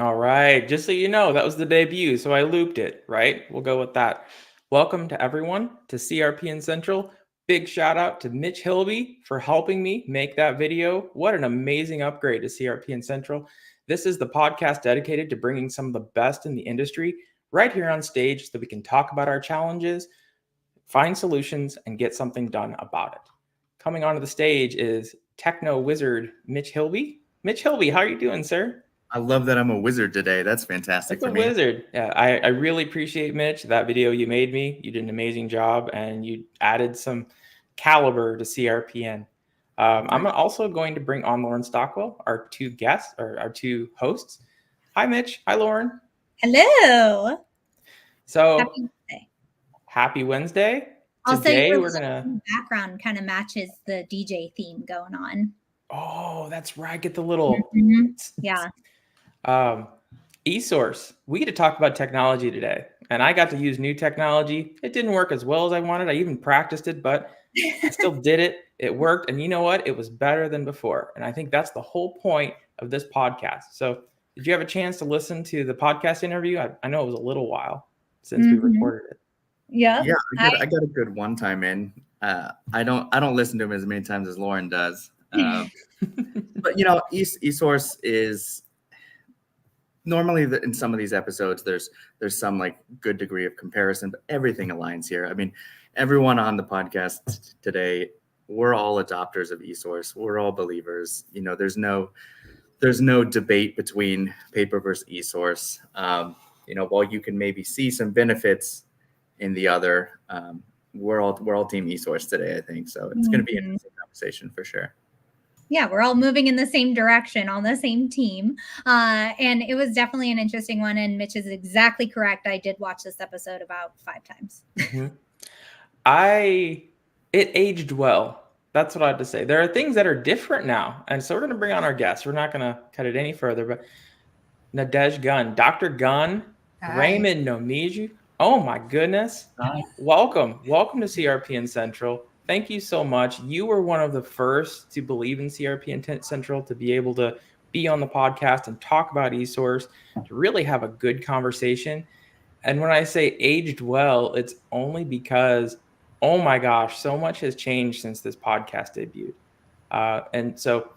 All right. Just so you know, that was the debut, so I looped it, right? We'll go with that. Welcome to everyone to CRPN Central. Big shout out to Mitch Hilby for helping me make that video. What an amazing upgrade to CRPN Central. This is the podcast dedicated to bringing some of the best in the industry right here on stage so that we can talk about our challenges, find solutions, and get something done about it. Coming onto the stage is techno wizard Mitch Hilby. Mitch Hilby, how are you doing, sir? I love that I'm a wizard today. That's fantastic That's a for me. wizard. Yeah, I really appreciate Mitch. That video you made me, you did an amazing job, and you added some caliber to CRPN. I'm also going to bring on Lauren Stockwell, our two guests or our two hosts. Hi, Mitch. Hi, Lauren. Hello. So Happy Wednesday. happy Wednesday. Also, Today your we're gonna. background kind of matches the DJ theme going on. Oh, that's right. Get the little. Yeah. eSource. We get to talk about technology today, and I got to use new technology. It didn't work as well as I wanted. I even practiced it, but I still did it. It worked, and you know what? It was better than before. And I think that's the whole point of this podcast. So, did you have a chance to listen to the podcast interview? I know it was a little while since we recorded it. Yeah. I got a good one time in. I don't listen to him as many times as Lauren does. But eSource is normally in some of these episodes there's some like good degree of comparison, but everything aligns here. I mean, everyone on the podcast today, we're all adopters of eSource. We're all believers. There's no debate between paper versus eSource. While you can maybe see some benefits in the other, we're all team eSource today, I think. So it's going to be an interesting conversation for sure. Yeah, we're all moving in the same direction on the same team. And it was definitely an interesting one. And Mitch is exactly correct. I did watch this episode about 5 times. It aged well. That's what I had to say. There are things that are different now. And so we're going to bring on our guests. We're not going to cut it any further, but Nadege Gunn, Dr. Gunn, Hi. Raymond Nomizu. Oh my goodness. Hi. Welcome to CRPN Central. Thank you so much. You were one of the first to believe in CRPN Central, to be able to be on the podcast and talk about eSource, to really have a good conversation. And when I say aged well, it's only because, oh my gosh, so much has changed since this podcast debuted. And so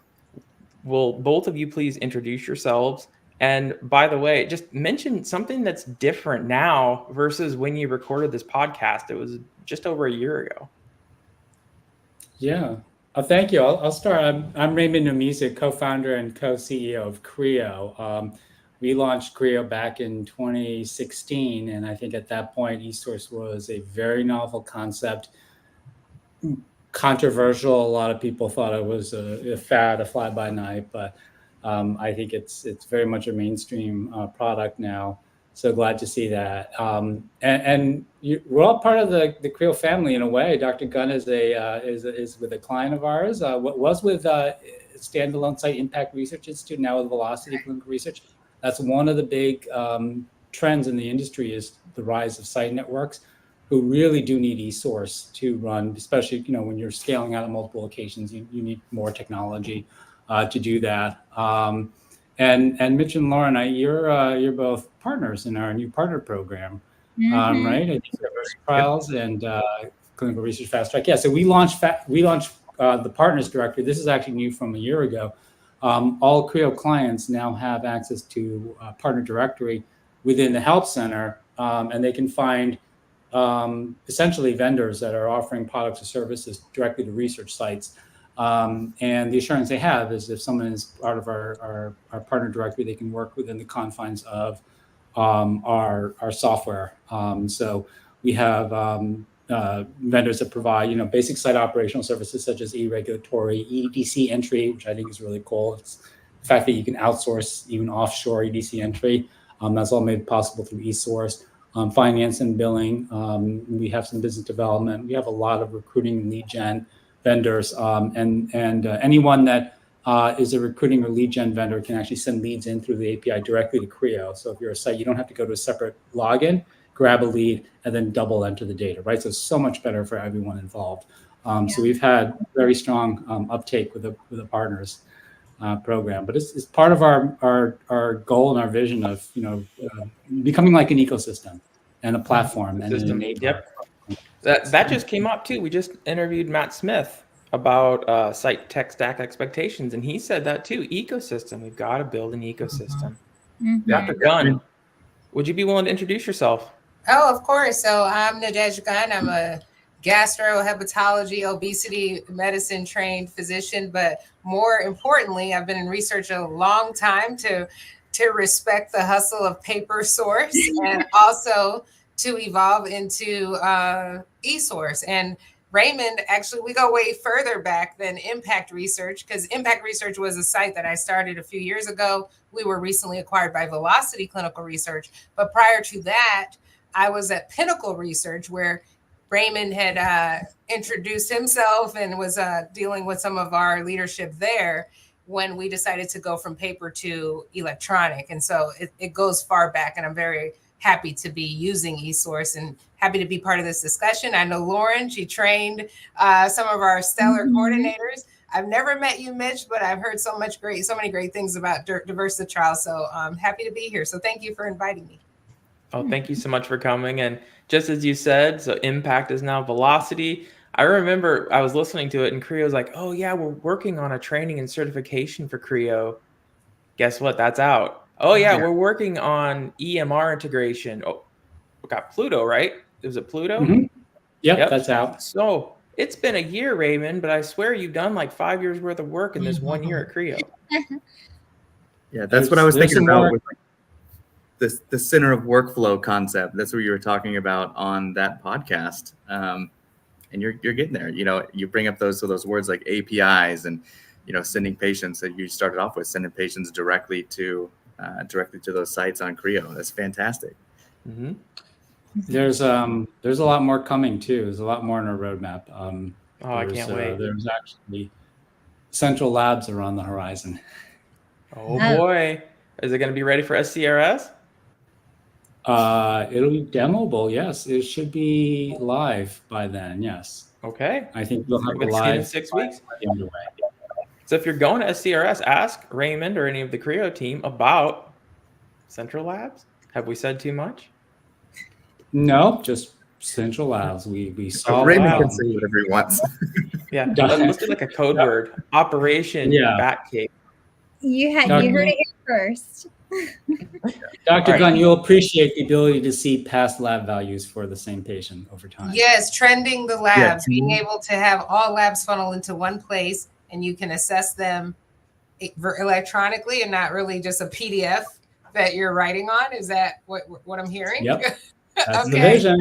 will both of you please introduce yourselves? And by the way, just mention something that's different now versus when you recorded this podcast. It was just over a year ago. Yeah. Thank you. I'll start. I'm Raymond Nomizu, co-founder and co-CEO of Creo. We launched Creo back in 2016, and I think at that point, eSource was a very novel concept, controversial. A lot of people thought it was a fad, a fly-by-night, but I think it's very much a mainstream product now. So glad to see that. We're all part of the Creo family in a way. Dr. Gunn is with a client of ours. Was with standalone site Impact Research Institute, now with Velocity Clinical Research. That's one of the big trends in the industry, is the rise of site networks, who really do need eSource to run, especially when you're scaling out at multiple locations. You need more technology to do that. And Mitch and Lauren, you're both partners in our new partner program, right? I think trials and clinical research fast track. Yeah, so we launched the partners directory. This is actually new from a year ago. All Creo clients now have access to partner directory within the help center, and they can find essentially vendors that are offering products or services directly to research sites. And the assurance they have is if someone is part of our partner directory, they can work within the confines of our software. So we have vendors that provide basic site operational services such as e-regulatory, EDC entry, which I think is really cool. It's the fact that you can outsource even offshore EDC entry. That's all made possible through eSource. Finance and billing. We have some business development. We have a lot of recruiting and lead gen vendors, and anyone that is a recruiting or lead gen vendor can actually send leads in through the API directly to Creo. So if you're a site, you don't have to go to a separate login, grab a lead, and then double enter the data, right? So it's so much better for everyone involved. So we've had very strong uptake with the partners. program. But it's part of our goal and our vision of becoming like an ecosystem and a platform and an enabler. Yep. That just came up too. We just interviewed Matt Smith about site tech stack expectations, and he said that too. Ecosystem. We've got to build an ecosystem. Mhm. Dr. Gunn, would you be willing to introduce yourself? Oh, of course. So I'm Nadege Gunn. I'm a gastrohepatology, obesity medicine trained physician, but more importantly, I've been in research a long time to respect the hustle of paper source and also to evolve into eSource. And Raymond, actually, we go way further back than Impact Research, because Impact Research was a site that I started a few years ago. We were recently acquired by Velocity Clinical Research. But prior to that, I was at Pinnacle Research, where Raymond had introduced himself and was dealing with some of our leadership there when we decided to go from paper to electronic. And so it goes far back, and I'm very happy to be using eSource and happy to be part of this discussion. I know Lauren, she trained some of our stellar coordinators. I've never met you, Mitch, but I've heard so many great things about diversity trials. So I'm happy to be here. So thank you for inviting me. Oh, thank you so much for coming. And just as you said, so Impact is now Velocity. I remember I was listening to it and Creo was like, oh yeah, we're working on a training and certification for Creo. Guess what? That's out. Oh yeah, we're working on EMR integration. Oh, we got Pluto, right? Was it Pluto? Mm-hmm. Yep, that's out. So it's been a year, Raymond, but I swear you've done like 5 years worth of work in this 1 year at Creo. Yeah, that's what I was thinking about with the center of workflow concept. That's what you were talking about on that podcast. And you're getting there. You bring up those words like APIs and sending patients that you started off with, sending patients directly to those sites on Creo. That's fantastic. Mm-hmm. There's a lot more coming too. There's a lot more in our roadmap. I can't wait. There's actually central labs are on the horizon. Oh boy, is it going to be ready for SCRS? It'll be demoable. Yes, it should be live by then. Yes. Okay. I think we'll have it live in 6 weeks. So if you're going to SCRS, ask Raymond or any of the Creo team about central labs. Have we said too much? No, just central labs. We saw Raymond can say whatever he wants. Yeah, let's do like a code word. Operation Batcave. You heard it here first. Dr. Gunn, you'll appreciate the ability to see past lab values for the same patient over time. Yes, trending the labs, being able to have all labs funnel into one place, and you can assess them electronically and not really just a PDF that you're writing on. Is that what I'm hearing? Yep. That's the vision.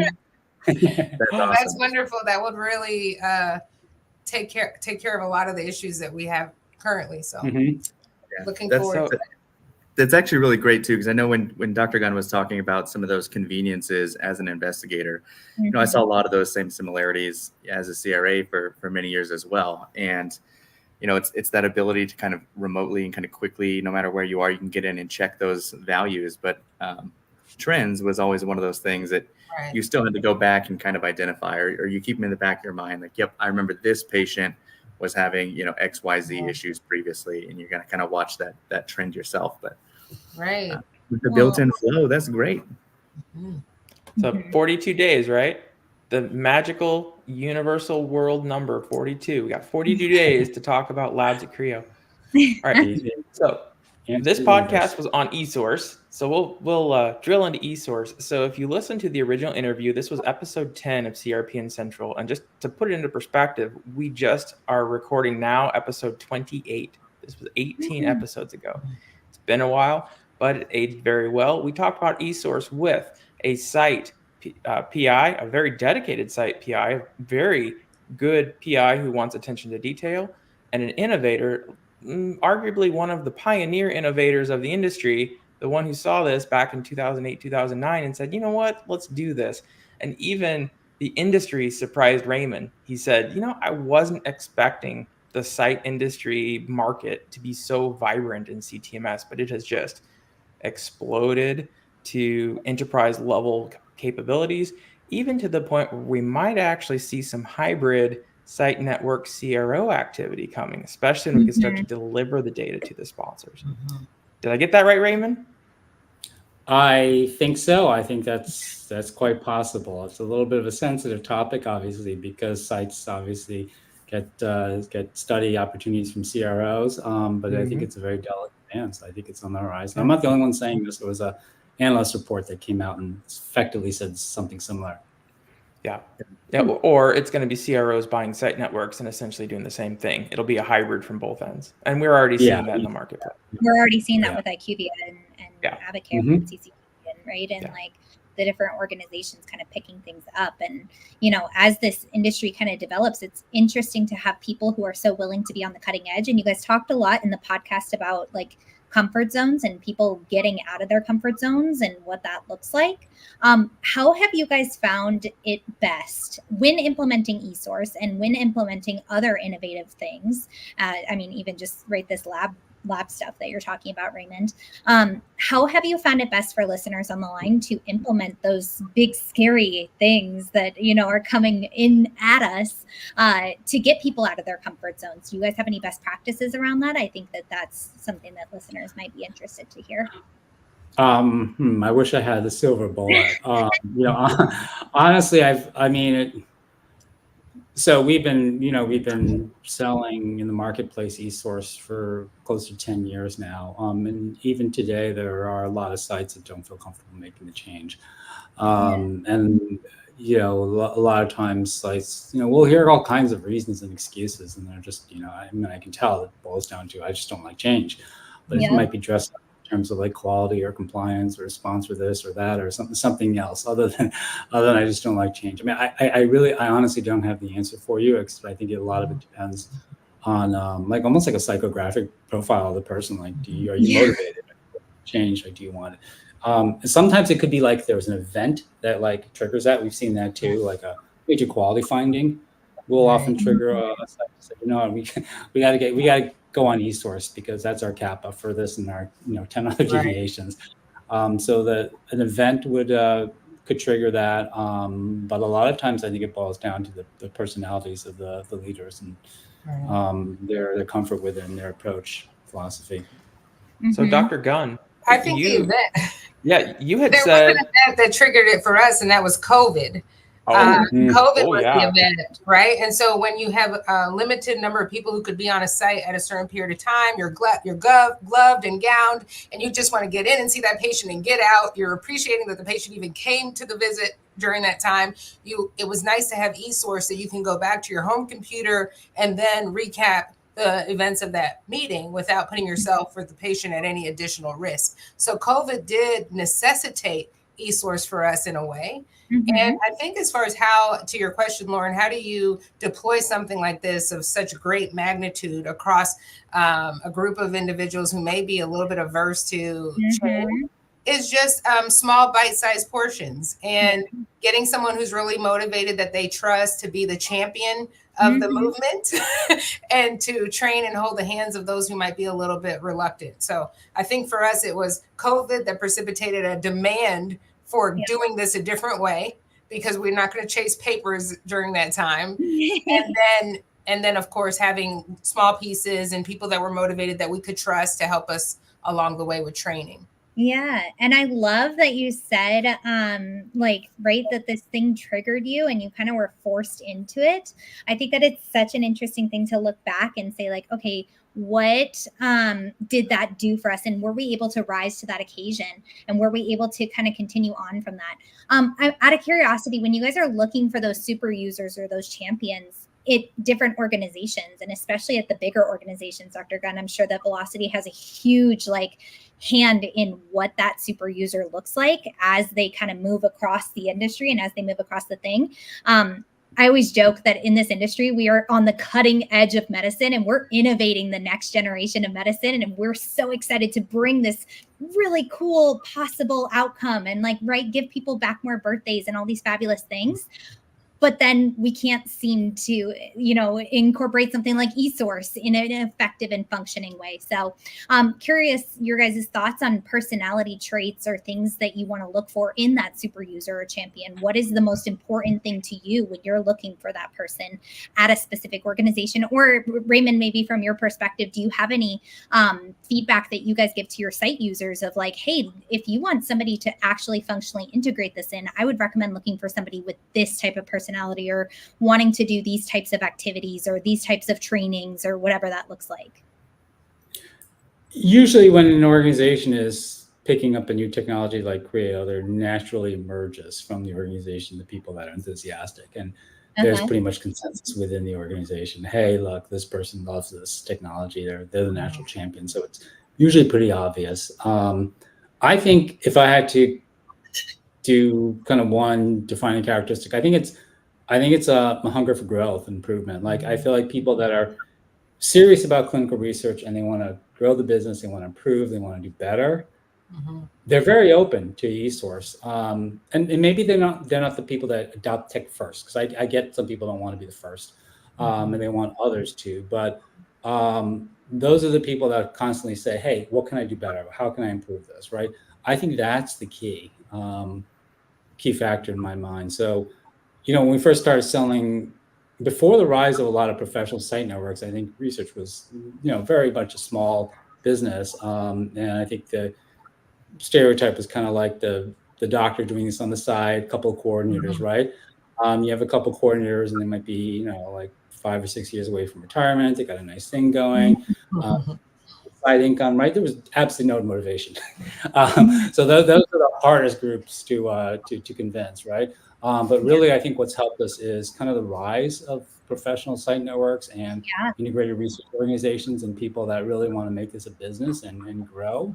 That's wonderful. That would really take care of a lot of the issues that we have currently. So looking forward to that. That's actually really great too, because I know when Dr. Gunn was talking about some of those conveniences as an investigator, I saw a lot of those same similarities as a CRA for many years as well. And it's that ability to kind of remotely and kind of quickly, no matter where you are, you can get in and check those values. But trends was always one of those things that you still had to go back and kind of identify, or you keep them in the back of your mind, like, yep, I remember this patient was having XYZ issues previously, and you're gonna kind of watch that trend yourself. But with the built-in flow, that's great. So 42 days, right? The magical universal world number 42. We got 42 days to talk about labs at Creo. All right. So this podcast was on eSource. So we'll drill into eSource. So if you listen to the original interview, this was episode 10 of CRPN Central. And just to put it into perspective, we just are recording now episode 28. This was 18 episodes ago. It's been a while, but it aged very well. We talked about eSource with a site PI, a very dedicated site PI, a very good PI who wants attention to detail, and an innovator, arguably one of the pioneer innovators of the industry, the one who saw this back in 2008, 2009 and said, you know what, let's do this. And even the industry surprised Raymond. He said, I wasn't expecting the site industry market to be so vibrant in CTMS, but it has just exploded to enterprise level capabilities, even to the point where we might actually see some hybrid site network CRO activity coming, especially when we can start to deliver the data to the sponsors. Did I get that right, Raymond? I think so. I think that's quite possible. It's a little bit of a sensitive topic, obviously, because sites obviously get study opportunities from CROs. But I think it's a very delicate dance. I think it's on the horizon. I'm not the only one saying this. There was a analyst report that came out and effectively said something similar. Yeah. Or it's going to be CROs buying site networks and essentially doing the same thing. It'll be a hybrid from both ends. And we're already seeing that in the marketplace. We're already seeing that with IQVIA and Avocare and CCPN, right? And like the different organizations kind of picking things up. And, you know, as this industry kind of develops, it's interesting to have people who are so willing to be on the cutting edge. And you guys talked a lot in the podcast about like comfort zones and people getting out of their comfort zones and what that looks like. How have you guys found it best when implementing eSource and when implementing other innovative things? I mean, even just this lab stuff that you're talking about, Raymond. How have you found it best for listeners on the line to implement those big, scary things that, you know, are coming in at us to get people out of their comfort zones? Do you guys have any best practices around that? I think that that's something that listeners might be interested to hear. I wish I had the silver bullet. You know, honestly, so we've been selling in the marketplace eSource for close to 10 years now. And even today, there are a lot of sites that don't feel comfortable making the change. And, you know, a lot of times sites, you know, we'll hear all kinds of reasons and excuses, and they're just, you know, I mean, I can tell it boils down to, I just don't like change, but it might be dressed up in terms of like quality or compliance or sponsor this or that or something else other than I just don't like change. I mean, I honestly don't have the answer for you, because I think a lot of it depends on like almost like a psychographic profile of the person. Like, are you motivated to change? Like, do you want it? Sometimes it could be like there's an event that like triggers that. We've seen that too, like a major quality finding will often trigger a site to say, you know, we got to go on eSource because that's our kappa for this and our 10 other deviations. So that an event could trigger that, but a lot of times I think it boils down to the personalities of the leaders and their comfort with it and their approach philosophy. So Dr. Gunn, I think the event. You had there said was an event that triggered it for us, and that was COVID. COVID was the event, right? And so when you have a limited number of people who could be on a site at a certain period of time, you're gloved and gowned, and you just want to get in and see that patient and get out. You're appreciating that the patient even came to the visit during that time. It was nice to have eSource that you can go back to your home computer and then recap the events of that meeting without putting yourself or the patient at any additional risk. So COVID did necessitate eSource for us in a way. And I think as far as how, to your question, Lauren, how do you deploy something like this of such great magnitude across a group of individuals who may be a little bit averse to change? Is just small bite-sized portions and getting someone who's really motivated that they trust to be the champion of the movement and to train and hold the hands of those who might be a little bit reluctant. So I think for us, it was COVID that precipitated a demand for doing this a different way, because we're not going to chase papers during that time. and then of course, having small pieces and people that were motivated that we could trust to help us along the way with training. Yeah. And I love that you said, that this thing triggered you and you kind of were forced into it. I think that it's such an interesting thing to look back and say like, okay, what did that do for us? And were we able to rise to that occasion? And were we able to kind of continue on from that? Out of curiosity, when you guys are looking for those super users or those champions at different organizations, and especially at the bigger organizations, Dr. Gunn, I'm sure that Velocity has a huge hand in what that super user looks like as they kind of move across the industry and as they move across the thing. I always joke that in this industry, we are on the cutting edge of medicine and we're innovating the next generation of medicine. And we're so excited to bring this really cool possible outcome and give people back more birthdays and all these fabulous things. but then we can't seem to, incorporate something like eSource in an effective and functioning way. So curious your guys' thoughts on personality traits or things that you want to look for in that super user or champion. What is the most important thing to you when you're looking for that person at a specific organization? Or Raymond, maybe from your perspective, do you have any feedback that you guys give to your site users of like, hey, if you want somebody to actually functionally integrate this in, I would recommend looking for somebody with this type of personality or wanting to do these types of activities or these types of trainings or whatever that looks like? Usually when an organization is picking up a new technology like Creo, there naturally emerges from the organization the people that are enthusiastic. And there's pretty much consensus within the organization. Hey, look, this person loves this technology. They're the natural champion. So it's usually pretty obvious. I think if I had to do kind of one defining characteristic, I think it's a hunger for growth and improvement. Like I feel like people that are serious about clinical research and they want to grow the business, they want to improve, they want to do better. They're very open to eSource. And maybe they're not the people that adopt tech first, because I get some people don't want to be the first, and they want others to. But those are the people that constantly say, hey, what can I do better? How can I improve this, right? I think that's the key factor in my mind. So, when we first started selling, before the rise of a lot of professional site networks, I think research was, very much a small business. And I think the stereotype is kind of like the doctor doing this on the side, a couple of coordinators, right? You have a couple of coordinators and they might be, like 5 or 6 years away from retirement. They got a nice thing going. Side income, right? There was absolutely no motivation. So those are the hardest groups to convince, right? But really, I think what's helped us is kind of the rise of professional site networks and integrated research organizations and people that really want to make this a business and grow.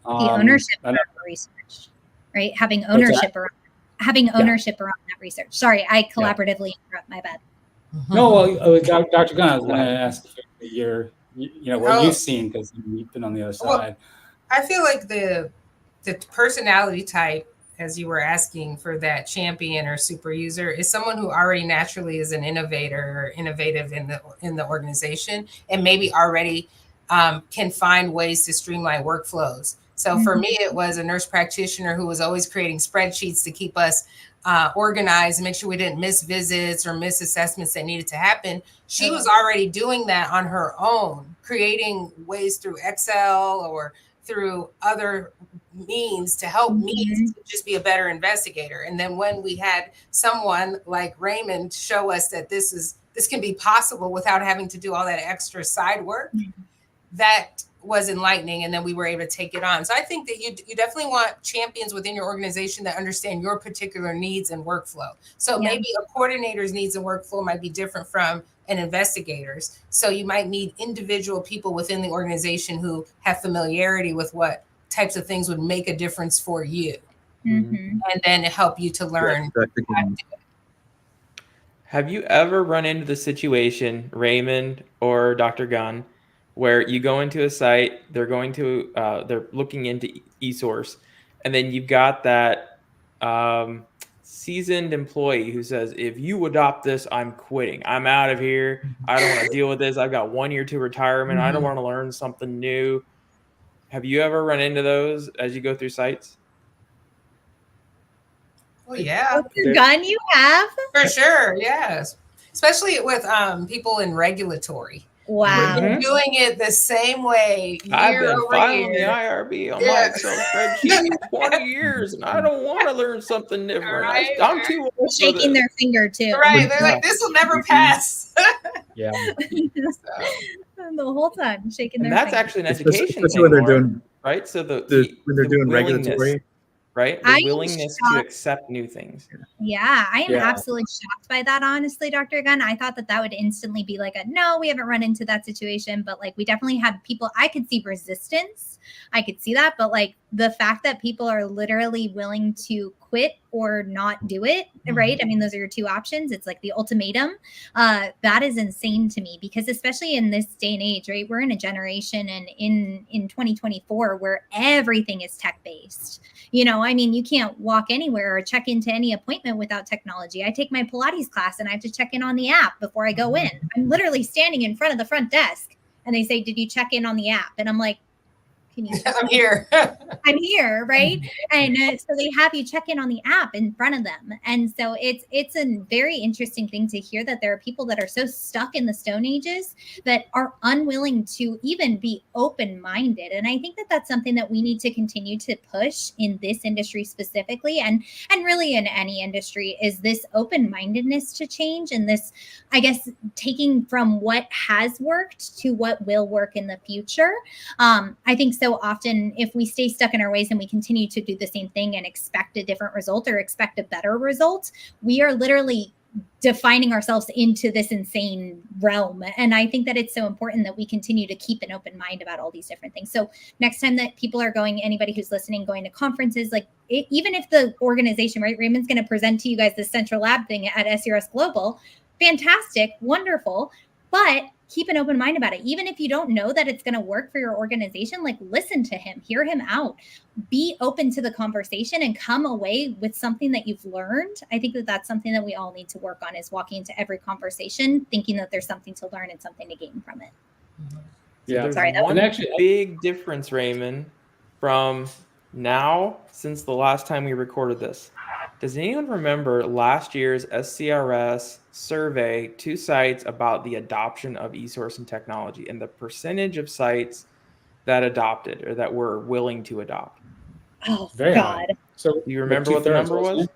The ownership around research, right? Having ownership around that research. Sorry, I collaboratively interrupt. My bad. No, well, Dr. Gunn, I was going to ask what you've seen, because you've been on the other side. I feel like the personality type, as you were asking for that champion or super user, is someone who already naturally is an innovator or innovative in the organization, and maybe already can find ways to streamline workflows. So for me, it was a nurse practitioner who was always creating spreadsheets to keep us organized and make sure we didn't miss visits or miss assessments that needed to happen. She was already doing that on her own, creating ways through Excel or through other means to help me to just be a better investigator. And then when we had someone like Raymond show us that this can be possible without having to do all that extra side work, that was enlightening. And then we were able to take it on. So I think that you definitely want champions within your organization that understand your particular needs and workflow. So maybe a coordinator's needs and workflow might be different from an investigator's. So you might need individual people within the organization who have familiarity with what types of things would make a difference for you. And then help you to learn how to do it. Have you ever run into the situation, Raymond or Dr. Gunn, where you go into a site, they're looking into eSource, and then you've got that seasoned employee who says, if you adopt this, I'm quitting. I'm out of here. I don't want to deal with this. I've got 1 year to retirement. I don't want to learn something new. Have you ever run into those as you go through sites? Well, yeah. Dr. Gunn, you have? For sure, yes. Especially with people in regulatory. Wow. You're doing it the same way I've year been over filing year. the IRB on my Excel spreadsheet for 20 years, and I don't want to learn something different. Right, I'm too old. They're shaking their finger too. Right. They're like, this will never pass. Yeah. The whole time shaking their And that's finger. actually an education Especially thing, when they're Lauren, doing right? So when they're doing regulatory. right? I The am willingness to shocked. accept new things. Yeah, I am Yeah. absolutely shocked by that, honestly, Dr. Gunn. I thought that would instantly be like no, we haven't run into that situation, but like we definitely had people, I could see resistance. I could see that, but like the fact that people are literally willing to quit or not do it, right? I mean, those are your two options. It's like the ultimatum. That is insane to me, because especially in this day and age, right? We're in a generation and in 2024 where everything is tech based. I mean, you can't walk anywhere or check into any appointment without technology. I take my Pilates class and I have to check in on the app before I go in. I'm literally standing in front of the front desk and they say, "Did you check in on the app?" And I'm like, I'm here. I'm here, right? And so they have you check in on the app in front of them. And so it's a very interesting thing to hear that there are people that are so stuck in the Stone Ages that are unwilling to even be open-minded. And I think that that's something that we need to continue to push in this industry specifically, and really in any industry, is this open-mindedness to change, and this, I guess, taking from what has worked to what will work in the future. I think so often if we stay stuck in our ways and we continue to do the same thing and expect a different result or expect a better result, we are literally defining ourselves into this insane realm. And I think that it's so important that we continue to keep an open mind about all these different things. So next time that people are going, anybody who's listening, going to conferences, like even if the organization, right, Raymond's going to present to you guys this central lab thing at SERS Global, fantastic, wonderful, but keep an open mind about it. Even if you don't know that it's going to work for your organization, like listen to him, hear him out, be open to the conversation, and come away with something that you've learned. I think that that's something that we all need to work on, is walking into every conversation thinking that there's something to learn and something to gain from it. Yeah. So there's one big difference, Raymond, from now since the last time we recorded this. Does anyone remember last year's SCRS survey to sites about the adoption of eSource and technology and the percentage of sites that adopted or that were willing to adopt? Oh, very God. High. So do you remember what the number was?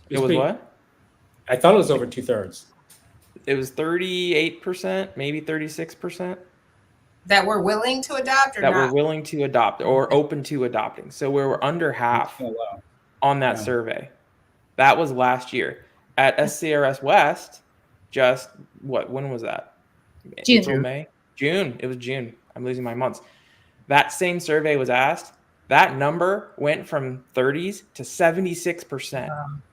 It was what? I thought it was over 2/3. It was 38%, maybe 36%. That were willing to adopt or that not? were willing to adopt or open to adopting. So we were under half on that survey. That was last year. At SCRS West, just when was that? June. April, May? June. It was June. I'm losing my months. That same survey was asked. That number went from 30s to 76%.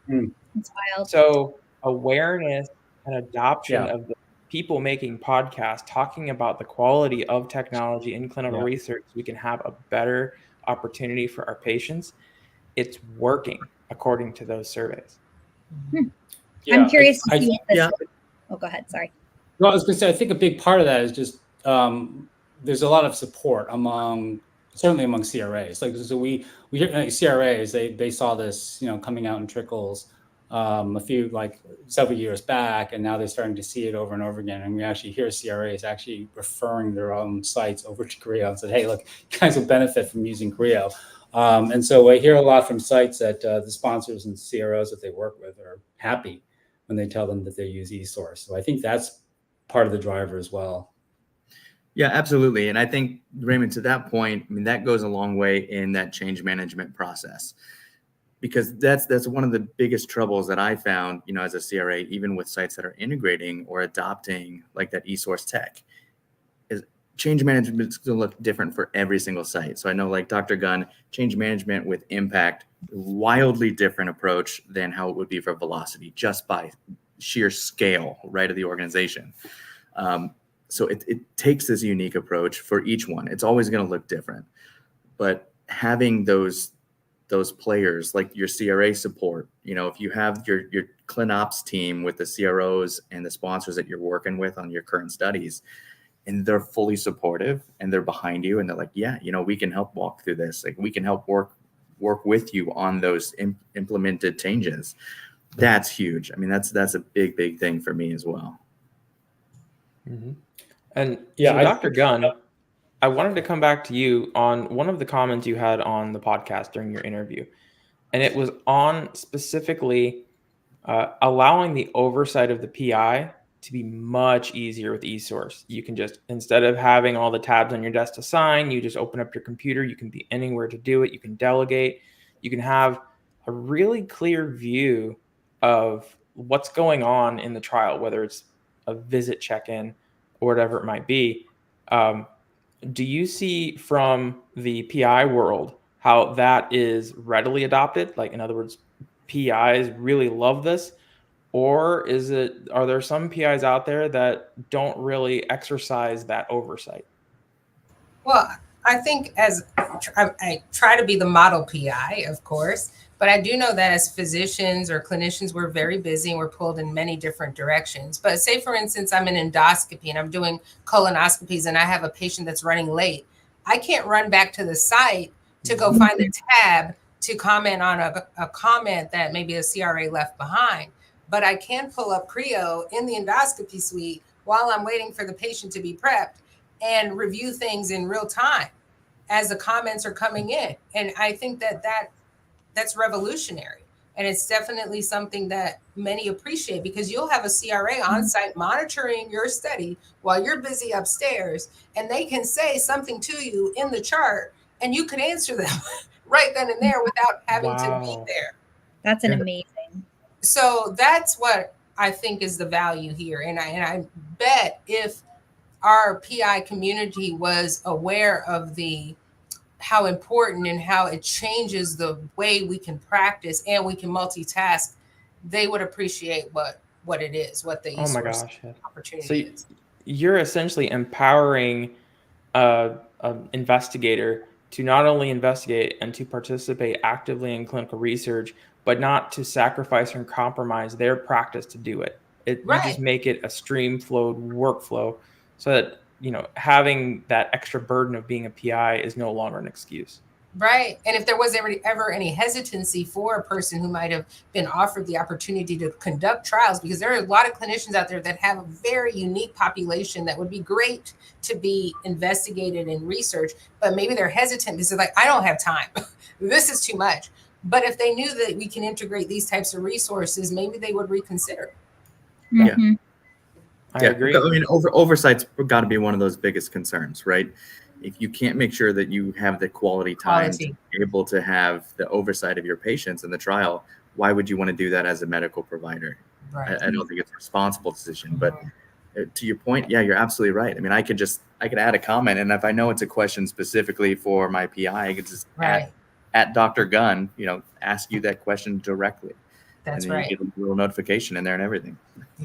It's wild. So awareness and adoption of the people making podcasts, talking about the quality of technology in clinical research, so we can have a better opportunity for our patients. It's working according to those surveys. I'm curious to see this. Oh, go ahead. Sorry. Well, I was going to say, I think a big part of that is just there's a lot of support certainly among CRAs. Like, so we hear CRAs, they saw this, coming out in trickles several years back, and now they're starting to see it over and over again. And we actually hear CRAs actually referring their own sites over to Creo and said, "Hey, look, you guys will benefit from using Creo." And so I hear a lot from sites that the sponsors and CROs that they work with are happy when they tell them that they use eSource. So I think that's part of the driver as well. Yeah, absolutely. And I think, Raymond, to that point, I mean, that goes a long way in that change management process, because that's one of the biggest troubles that I found, as a CRA, even with sites that are integrating or adopting like that eSource tech, is change management is going to look different for every single site. So I know, like Dr. Gunn, change management with impact, wildly different approach than how it would be for velocity, just by sheer scale, right, of the organization. So it takes this unique approach for each one. It's always going to look different, but having those players like your CRA support, if you have your ClinOps team with the CROs and the sponsors that you're working with on your current studies, and they're fully supportive and they're behind you and they're like, yeah, we can help walk through this. Like, we can help work with you on those implemented changes. That's huge. I mean, that's a big thing for me as well. Mm-hmm. And so Dr. Gunn, I wanted to come back to you on one of the comments you had on the podcast during your interview. And it was on specifically allowing the oversight of the PI to be much easier with eSource. You can just, instead of having all the tabs on your desk to sign, you just open up your computer. You can be anywhere to do it. You can delegate. You can have a really clear view of what's going on in the trial, whether it's a visit check-in or whatever it might be. Do you see from the PI world how that is readily adopted? Like, in other words, PIs really love this, or are there some PIs out there that don't really exercise that oversight? Well, I think I try to be the model PI, of course, but I do know that as physicians or clinicians, we're very busy and we're pulled in many different directions. But say, for instance, I'm in endoscopy and I'm doing colonoscopies and I have a patient that's running late. I can't run back to the site to go find the tab to comment on a comment that maybe a CRA left behind. But I can pull up Creo in the endoscopy suite while I'm waiting for the patient to be prepped and review things in real time as the comments are coming in. And I think that's revolutionary. And it's definitely something that many appreciate, because you'll have a CRA on site monitoring your study while you're busy upstairs, and they can say something to you in the chart and you can answer them right then and there without having to be there. That's an amazing. So that's what I think is the value here. And I bet if our PI community was aware of how important and how it changes the way we can practice and we can multitask, they would appreciate what it is, what the opportunity is. You're essentially empowering an investigator to not only investigate and to participate actively in clinical research, but not to sacrifice or compromise their practice to do it. You just make it a stream-flowed workflow, so that having that extra burden of being a PI is no longer an excuse. Right. And if there was ever any hesitancy for a person who might have been offered the opportunity to conduct trials, because there are a lot of clinicians out there that have a very unique population that would be great to be investigated and researched, but maybe they're hesitant because they're like, I don't have time. This is too much. But if they knew that we can integrate these types of resources, maybe they would reconsider. Mm-hmm. Yeah. I agree. I mean, oversight's got to be one of those biggest concerns, right? If you can't make sure that you have the quality time to be able to have the oversight of your patients in the trial, why would you want to do that as a medical provider? Right. I don't think it's a responsible decision. But to your point, yeah, you're absolutely right. I mean, I could add a comment, and if I know it's a question specifically for my PI, I could just at Dr. Gunn, ask you that question directly. That's and then right. You get a little notification in there and everything.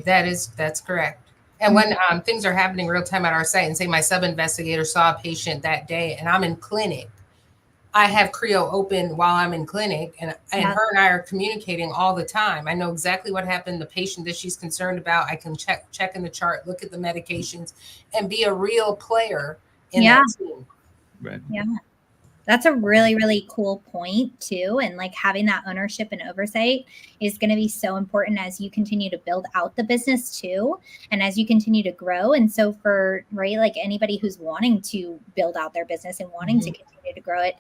That's correct. And when things are happening real time at our site, and say my sub-investigator saw a patient that day and I'm in clinic, I have Creo open while I'm in clinic, and her and I are communicating all the time. I know exactly what happened, the patient that she's concerned about. I can check in the chart, look at the medications, and be a real player in that team. Right. Yeah. That's a really, really cool point too. And like having that ownership and oversight is going to be so important as you continue to build out the business too. And as you continue to grow. And so like anybody who's wanting to build out their business and wanting to continue to grow it,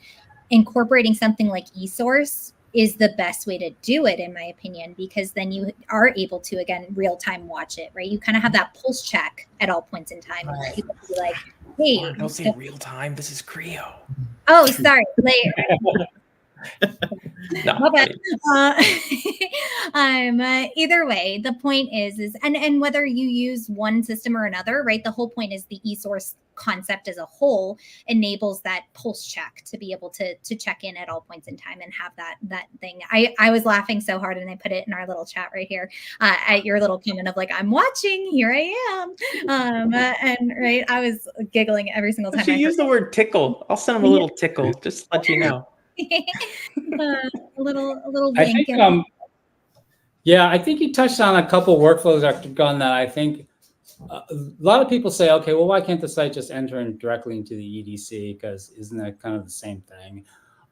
incorporating something like eSource is the best way to do it, in my opinion, because then you are able to, again, real time watch it, right? You kind of have that pulse check at all points in time. Right. People be like, hey, don't say real time. This is Creo. Oh, sorry. Later. No, either way, the point is and whether you use one system or another, right? The whole point is the eSource concept as a whole enables that pulse check to be able to check in at all points in time and have that thing. I was laughing so hard, and I put it in our little chat right here at your little comment of like, I'm watching, here I am. And right, I was giggling every single time. You use the word tickle. I'll send him a little tickle, just to let you know. a little wink. I think, I think you touched on a couple workflows, Dr. Gunn, that I think a lot of people say, okay, well, why can't the site just enter directly into the EDC? Because isn't that kind of the same thing?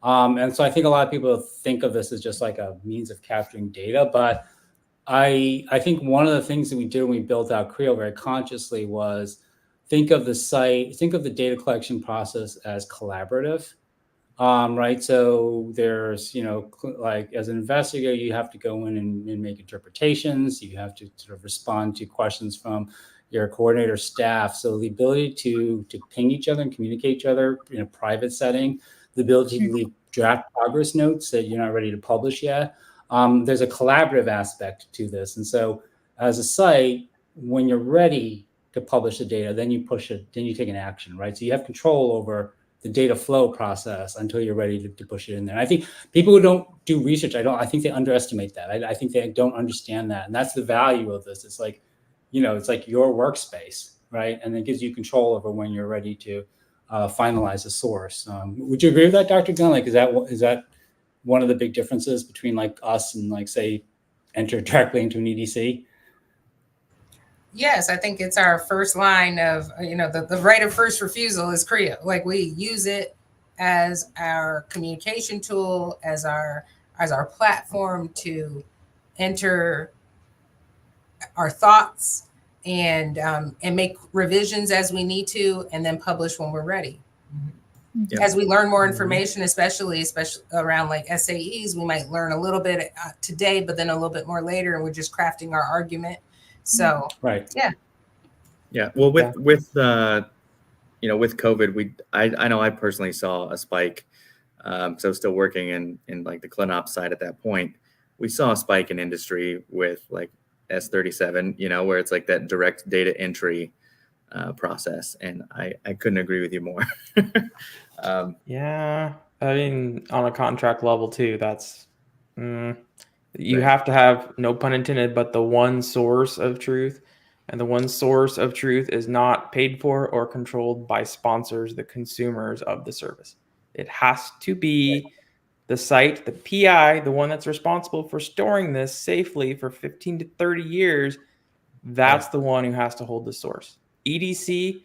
And so I think a lot of people think of this as just like a means of capturing data. But I think one of the things that we did when we built out Creo very consciously was think of the data collection process as collaborative. Right. So there's, like as an investigator, you have to go in and make interpretations. You have to sort of respond to questions from your coordinator staff. So the ability to ping each other and communicate each other in a private setting, the ability to leave draft progress notes that you're not ready to publish yet. There's a collaborative aspect to this. And so as a site, when you're ready to publish the data, then you push it, then you take an action, right? So you have control over the data flow process until you're ready to push it in there. And I think people who don't do research, I think they underestimate that. I think they don't understand that. And that's the value of this. It's like, it's like your workspace, right? And it gives you control over when you're ready to finalize a source. Would you agree with that, Dr. Gunn? Like, is that one of the big differences between like us and like, say, enter directly into an EDC? Yes, I think it's our first line of, the right of first refusal is CREO. Like, we use it as our communication tool, as our platform to enter our thoughts and make revisions as we need to, and then publish when we're ready. Yeah. As we learn more information, especially around like SAEs, we might learn a little bit today, but then a little bit more later, and we're just crafting our argument. So, right. Yeah. Well, with COVID, I know I personally saw a spike. So I was still working in like the ClinOps side at that point. We saw a spike in industry with like S37, where it's like that direct data entry process. And I couldn't agree with you more. Yeah. I mean, on a contract level too, that's, you have to have, no pun intended, but the one source of truth. And the one source of truth is not paid for or controlled by sponsors, the consumers of the service. It has to be the site, the PI, the one that's responsible for storing this safely for 15 to 30 years. That's the one who has to hold the source. EDC,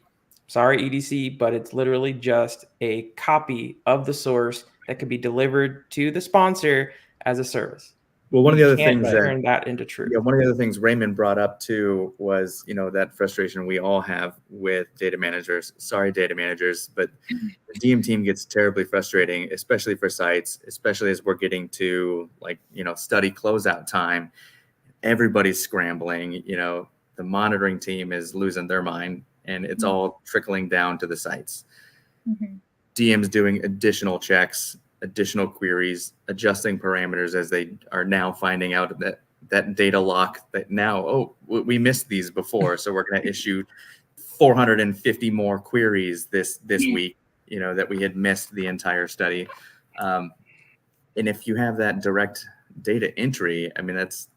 sorry, EDC, but it's literally just a copy of the source that could be delivered to the sponsor as a service. Well, one of the other things turn that into truth. Yeah, one of the other things Raymond brought up too was, that frustration we all have with data managers. Sorry, data managers, but the DM team gets terribly frustrating, especially for sites, especially as we're getting to like, study closeout time. Everybody's scrambling, the monitoring team is losing their mind, and it's all trickling down to the sites. DMs doing additional checks, additional queries, adjusting parameters as they are now finding out that data lock that now, we missed these before. So we're going to issue 450 more queries this week, that we had missed the entire study. And if you have that direct data entry, I mean, it's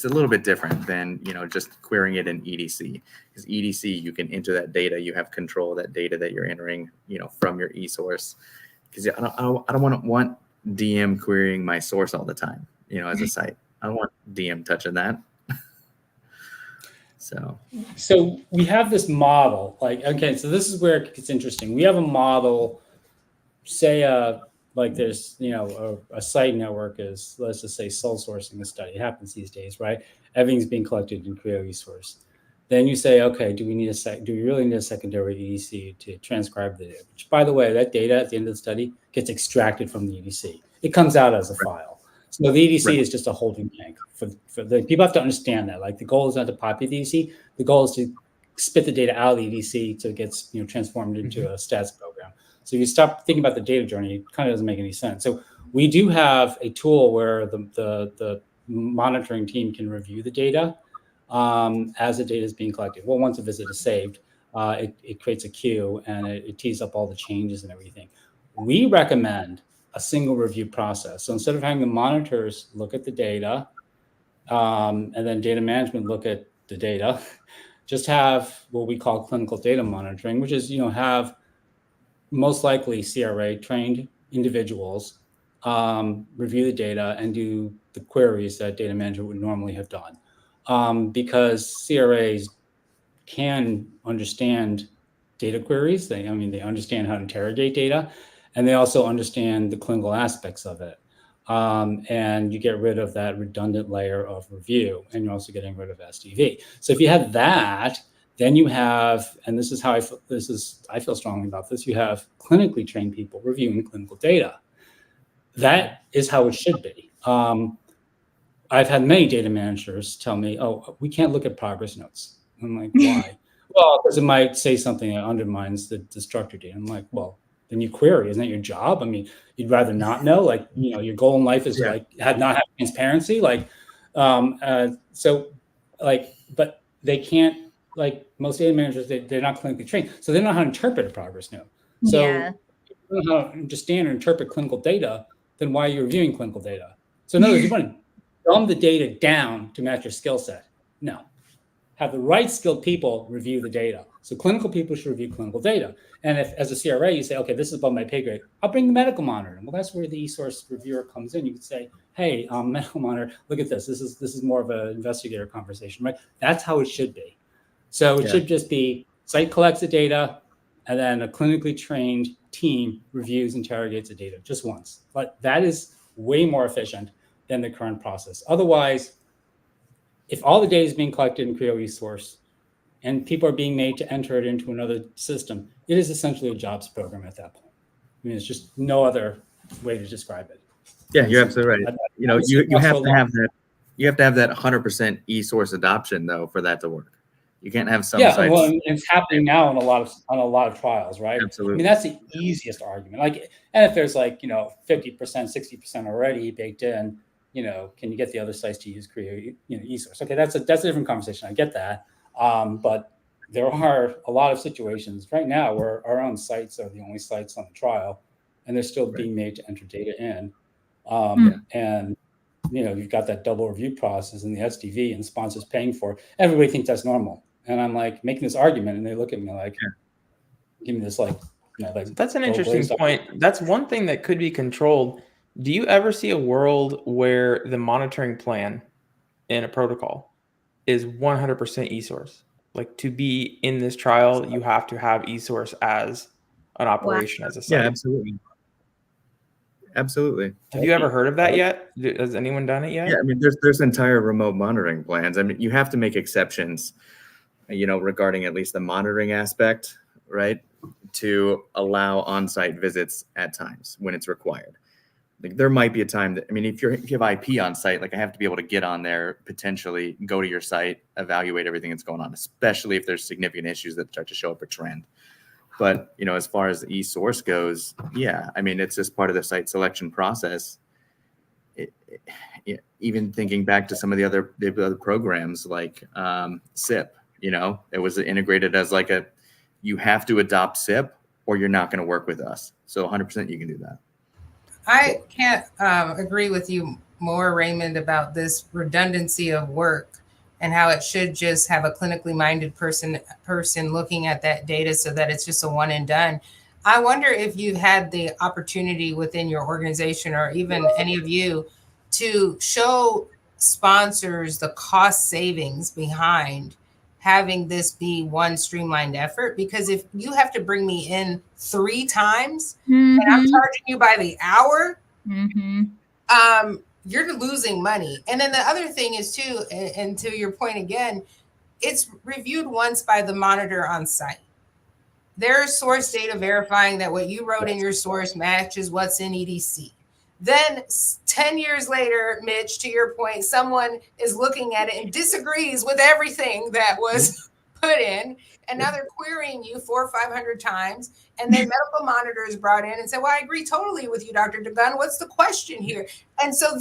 a little bit different than, just querying it in EDC, because EDC, you can enter that data, you have control of that data that you're entering, from your eSource. Because I don't want DM querying my source all the time, as a site. I don't want DM touching that. So we have this model, like, okay, so this is where it gets interesting. We have a model, say, like there's, a site network is, let's just say, sole sourcing a study. It happens these days, right? Everything's being collected in CREO eSource. Then you say, okay, do we really need a secondary EDC to transcribe the data? Which, by the way, that data at the end of the study gets extracted from the EDC. It comes out as a file. So the EDC is just a holding tank for the people have to understand that. Like, the goal is not to populate the EDC. The goal is to spit the data out of the EDC so it gets transformed into a stats program. So you stop thinking about the data journey, it kind of doesn't make any sense. So we do have a tool where the monitoring team can review the data as the data is being collected. Well, once a visit is saved, it creates a queue and it tees up all the changes and everything. We recommend a single review process. So instead of having the monitors look at the data and then data management look at the data, just have what we call clinical data monitoring, which is, have most likely CRA trained individuals review the data and do the queries that data management would normally have done. Because CRAs can understand data queries. They understand how to interrogate data, and they also understand the clinical aspects of it. And you get rid of that redundant layer of review, and you're also getting rid of SDV. So if you have that, then you have, and this is how I feel strongly about this, you have clinically trained people reviewing clinical data. That is how it should be. I've had many data managers tell me, oh, we can't look at progress notes. I'm like, why? Well, because it might say something that undermines the structured data. I'm like, well, then you query. Isn't that your job? I mean, you'd rather not know. Like, your goal in life is to not have transparency. But they can't, like most data managers, they're not clinically trained. So they don't know how to interpret a progress note. So don't know how to understand or interpret clinical data, then why are you reviewing clinical data? So in other words, you want to dumb the data down to match your skill set. No. Have the right skilled people review the data. So clinical people should review clinical data. And if, as a CRA, you say, okay, this is above my pay grade, I'll bring the medical monitor. Well, that's where the eSource reviewer comes in. You could say, hey, medical monitor, look at this. This is more of an investigator conversation, right? That's how it should be. So it should just be site collects the data, and then a clinically trained team reviews, interrogates the data just once. But that is way more efficient than the current process. Otherwise, if all the data is being collected in Creo eSource and people are being made to enter it into another system, it is essentially a jobs program at that point. I mean, it's just no other way to describe it. Yeah, you're absolutely right. You know, you have to have that. You have to have that 100% eSource adoption though for that to work. You can't have some sites. Well, it's happening now on a lot of trials, right? Absolutely. I mean, that's the easiest argument. Like, and if there's like 50%, 60% already baked in, can you get the other sites to use Creo, eSource? Okay, that's a different conversation. I get that, but there are a lot of situations right now where our own sites are the only sites on the trial, and they're still being made to enter data in, and you've got that double review process in the SDV and sponsors paying for it. Everybody thinks that's normal. And I'm like making this argument and they look at me like, give me this like that's an interesting point. That's one thing that could be controlled. Do you ever see a world where the monitoring plan in a protocol is 100% eSource? Like to be in this trial, you have to have eSource as an operation, as a site. Yeah, absolutely. Absolutely. Have you ever heard of that yet? Has anyone done it yet? Yeah, I mean, there's entire remote monitoring plans. I mean, you have to make exceptions, regarding at least the monitoring aspect, right? To allow on-site visits at times when it's required. Like there might be a time that, I mean, if you have IP on site, like I have to be able to get on there, potentially go to your site, evaluate everything that's going on, especially if there's significant issues that start to show up a trend. But, as far as the eSource goes, yeah, I mean, it's just part of the site selection process. Even thinking back to some of the other programs like SIP, it was integrated as like you have to adopt SIP or you're not going to work with us. So 100% you can do that. I can't agree with you more, Raymond, about this redundancy of work and how it should just have a clinically minded person looking at that data so that it's just a one and done. I wonder if you've had the opportunity within your organization or even any of you to show sponsors the cost savings behind having this be one streamlined effort. Because if you have to bring me in 3 times and I'm charging you by the hour, you're losing money. And then the other thing is too, and to your point again, it's reviewed once by the monitor on site. There's source data verifying that what you wrote in your source matches what's in EDC. Then 10 years later, Mitch, to your point, someone is looking at it and disagrees with everything that was put in. And now they're querying you 400 or 500 times. And then medical monitor is brought in and say, well, I agree totally with you, Dr. Gunn. What's the question here? And so,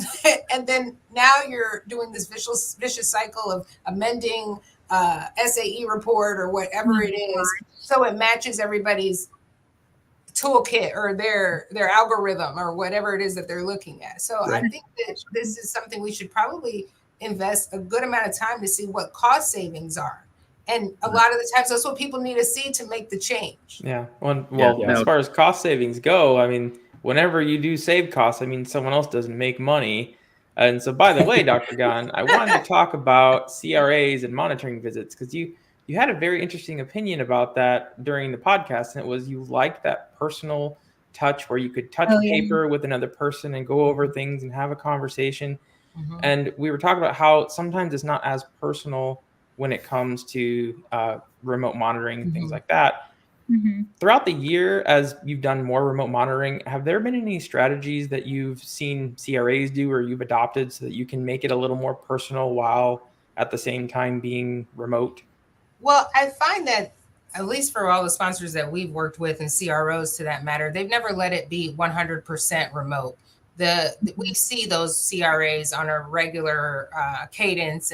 and then now you're doing this vicious cycle of amending SAE report or whatever it is. So it matches everybody's toolkit or their algorithm or whatever it is that they're looking at. So I think that this is something we should probably invest a good amount of time to see what cost savings are. And a lot of the times that's what people need to see to make the change. Yeah. As far as cost savings go, I mean, whenever you do save costs, I mean, someone else doesn't make money. And so, by the way, Dr. Gunn, I wanted to talk about CRAs and monitoring visits because you had a very interesting opinion about that during the podcast. And it was you liked that personal touch where you could touch paper with another person and go over things and have a conversation. And we were talking about how sometimes it's not as personal when it comes to remote monitoring and things like that. Throughout the year, as you've done more remote monitoring, have there been any strategies that you've seen CRAs do or you've adopted so that you can make it a little more personal while at the same time being remote? Well, I find that at least for all the sponsors that we've worked with and CROs to that matter, they've never let it be 100% remote. We see those CRAs on a regular cadence.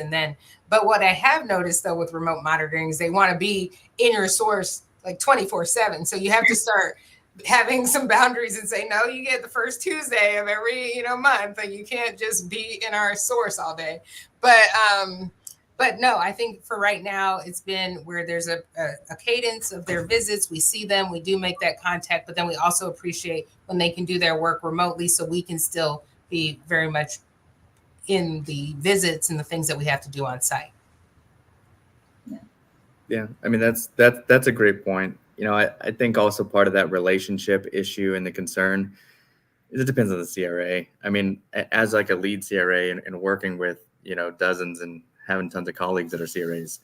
But what I have noticed though with remote monitoring is they want to be in your source like 24/7. So you have to start having some boundaries and say, no, you get the first Tuesday of every, month, and you can't just be in our source all day. But no, I think for right now, it's been where there's a cadence of their visits. We see them, we do make that contact, but then we also appreciate when they can do their work remotely, so we can still be very much in the visits and the things that we have to do on site. Yeah, I mean, that's a great point. I think also part of that relationship issue and the concern is it depends on the CRA. I mean, as like a lead CRA and working with, dozens and having tons of colleagues that are CRAs,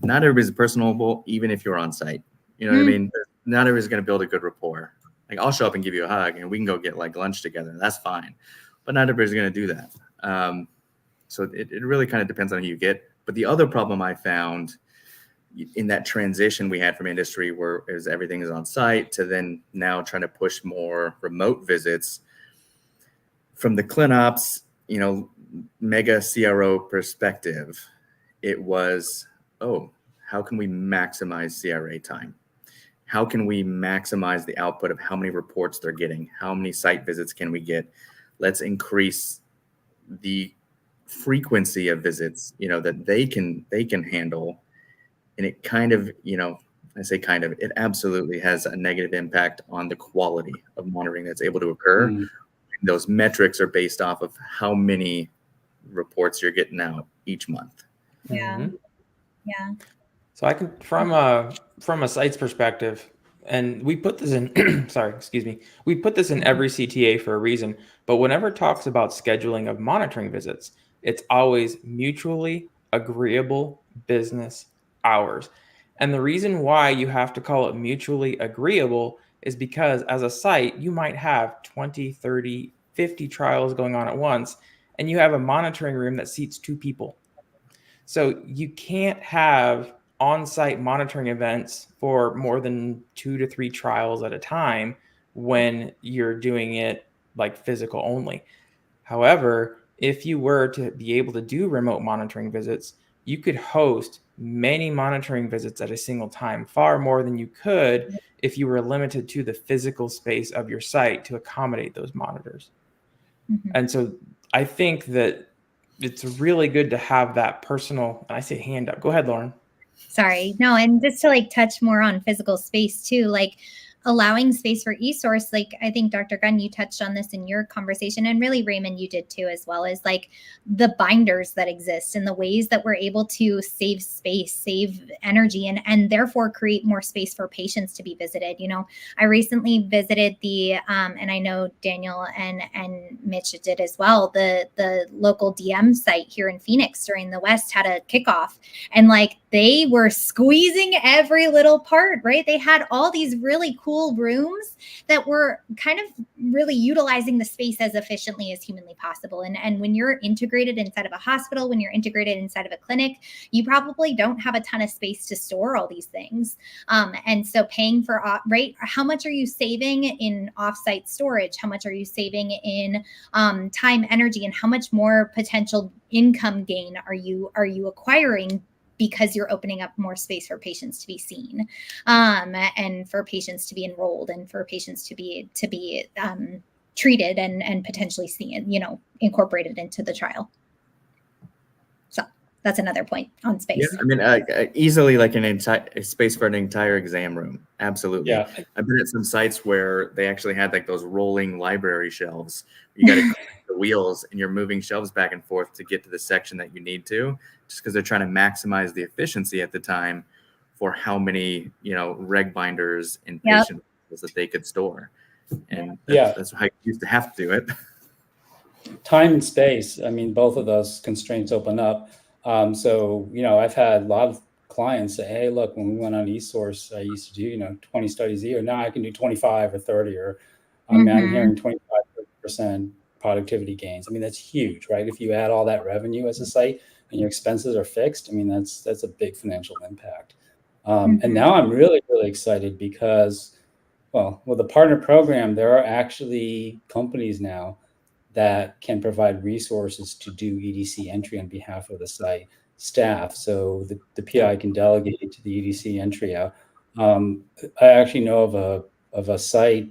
not everybody's personable, even if you're on site. You know what I mean? Not everybody's going to build a good rapport. Like, I'll show up and give you a hug and we can go get like lunch together. That's fine. But not everybody's going to do that. So it really kind of depends on who you get. But the other problem I found in that transition we had from industry where everything is on site to then now trying to push more remote visits from the ClinOps, mega CRO perspective, it was, how can we maximize CRA time? How can we maximize the output of how many reports they're getting? How many site visits can we get? Let's increase the frequency of visits, that they can handle. And it kind of, I say kind of, it absolutely has a negative impact on the quality of monitoring that's able to occur. Those metrics are based off of how many reports you're getting out each month. Yeah. Yeah. So I can, from a site's perspective, and we put this in, we put this in every CTA for a reason, but whenever it talks about scheduling of monitoring visits, it's always mutually agreeable business hours. And the reason why you have to call it mutually agreeable is because as a site, you might have 20, 30, 50 trials going on at once, and you have a monitoring room that seats 2 people. So you can't have on-site monitoring events for more than 2 to 3 trials at a time when you're doing it like physical only. However, if you were to be able to do remote monitoring visits, you could host many monitoring visits at a single time, far more than you could if you were limited to the physical space of your site to accommodate those monitors. And so I think that it's really good to have that personal, I say hand up. Go ahead, Lauren. Sorry. No, and just to like touch more on physical space too, like allowing space for eSource, like I think Dr. Gunn, you touched on this in your conversation, and really Raymond, you did too, as well as like the binders that exist and the ways that we're able to save space, save energy, and therefore create more space for patients to be visited. I recently visited the, and I know Daniel and Mitch did as well, the local DM site here in Phoenix during the West had a kickoff, and like they were squeezing every little part, right? They had all these really cool rooms that were kind of really utilizing the space as efficiently as humanly possible. And when you're integrated inside of a hospital, when you're integrated inside of a clinic, you probably don't have a ton of space to store all these things. And so paying for, right, how much are you saving in offsite storage? How much are you saving in time, energy, and how much more potential income gain are you acquiring because you're opening up more space for patients to be seen, and for patients to be enrolled, and for patients to be treated and potentially seen, incorporated into the trial. So that's another point on space. Yeah, I mean, easily like a space for an entire exam room. Absolutely. Yeah. I've been at some sites where they actually had like those rolling library shelves. You got to connect the wheels and you're moving shelves back and forth to get to the section that you need to, just because they're trying to maximize the efficiency at the time for how many, reg binders and patient files that they could store. And that's how you used to have to do it. Time and space. I mean, both of those constraints open up. So, I've had a lot of clients say, hey, look, when we went on eSource, I used to do, 20 studies a year. Now I can do 25 or 30, or I'm hearing 25, 30% productivity gains. I mean, that's huge, right? If you add all that revenue as a site and your expenses are fixed, I mean, that's a big financial impact. And now I'm really, really excited because, well, with the partner program, there are actually companies now that can provide resources to do EDC entry on behalf of the site staff. So the PI can delegate to the EDC entry out. I actually know of of a site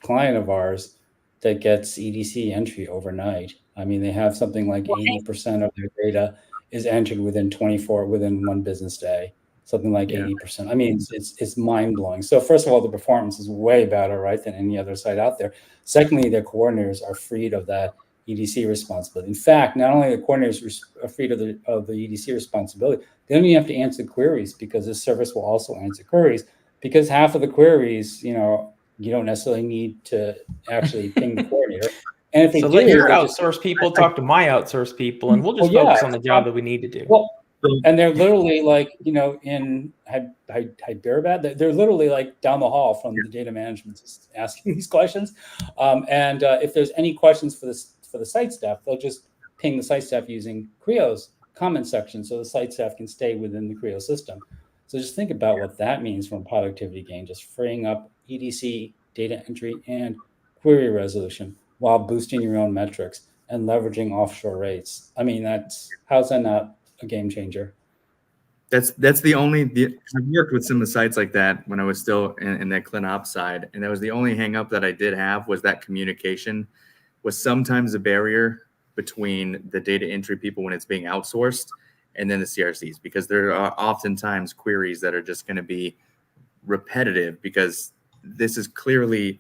client of ours that gets EDC entry overnight. I mean, they have something like 80% of their data is entered within 1 business day, something like 80%. I mean, it's mind blowing. So first of all, the performance is way better, right, than any other site out there. Secondly, their coordinators are freed of that EDC responsibility. In fact, not only are the coordinators are freed of the EDC responsibility, they don't even have to answer queries, because this service will also answer queries, because half of the queries, you don't necessarily need to actually ping the coordinator. And if they so do, let your outsource people talk to my outsource people, and we'll just focus on the job that we need to do. Well, and they're literally like, in Hyderabad, they're literally like down the hall from the data management asking these questions. And if there's any questions for the site staff, they'll just ping the site staff using Creo's comment section, so the site staff can stay within the Creo system. So just think about what that means from a productivity gain, just freeing up EDC, data entry, and query resolution while boosting your own metrics and leveraging offshore rates. I mean, how's that not a game changer? That's I've worked with some of the sites like that when I was still in that ClinOps side, and that was the only hang up that I did have, was that communication was sometimes a barrier between the data entry people when it's being outsourced and then the CRCs, because there are oftentimes queries that are just going to be repetitive because this is clearly